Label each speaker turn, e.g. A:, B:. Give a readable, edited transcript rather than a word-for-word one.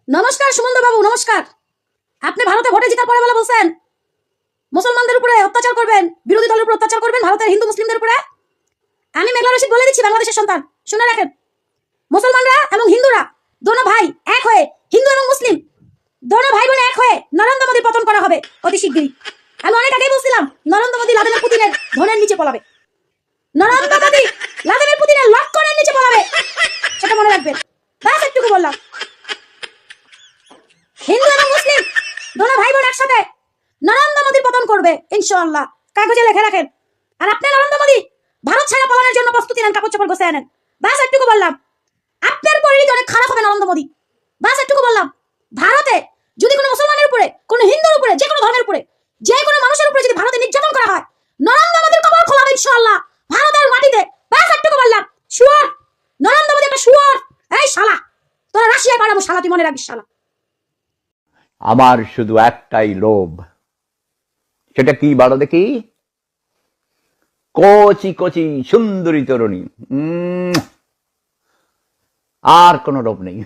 A: নমস্কার সুমন্ত বাবু, নমস্কার। আপনি ভারতে ভোটে জেতার পরে বলে বলছেন মুসলমানদের উপরে অত্যাচার করবেন, বিরোধী দলের উপর অত্যাচার করবেন, ভারতের হিন্দু মুসলিমদের উপরে। আমি মেঘলা রশিদ বলে দিচ্ছি, বাংলাদেশের সন্তান, শুনে রাখেন। মুসলমানরা এবং হিন্দুরা দোনো ভাই এক হয়ে, হিন্দু এবং মুসলিম দোনো ভাই বোন এক হয়ে নরেন্দ্র মোদীর পতন করা হবে অতি শীঘ্রই। আমি অনেক আগেই বলছিলাম নরেন্দ্র মোদী লাদেনের পুতিনের ধনের নিচে পলাবে, নরেন্দ্র মোদী লাদেনের পুতিনের লক্ষ্যণের নিচে পলাবে, সেটা মনে রাখবেন। ব্যাস একটুকু বললাম। হিন্দু এবং মুসলিম দোনো ভাই বোন একসাথে নরেন্দ্র মোদীর পতন করবে ইনশাআল্লাহ, কাগজে লিখে রাখেন। আর আপনি নরেন্দ্র মোদী ভারত ছাড়া পালানোর জন্য প্রস্তুতি নেন, কাপড় চোপড় গোছায় নেন। ব্যাস একটুকু বললাম। আপনার পরিণতি অনেক খারাপ হবে নরেন্দ্র মোদী। ব্যাস একটুকু বললাম। ভারতে যদি কোনো মুসলমানের উপরে, কোনো হিন্দুর উপরে, যে কোনো ধর্মের উপরে, যে কোনো মানুষের উপরে যদি ভারতে নির্যাতন করা হয়, নরেন্দ্র মোদীর কবর খোলা হবে ইনশাআল্লাহ ভারতের মাটিতে। ব্যাস একটুকু বললাম। শুয়োর নরেন্দ্র মোদী একটা শুয়োর। এই শালা, তোরা রাশিয়ায় পাঠাবো শালা, তুই মনে রাখিস শালা।
B: আমার শুধু একটাই লোভ, সেটা কি বলো দেখি? কচি কচি সুন্দরী তরুণী, আর কোনো লোভ নেই।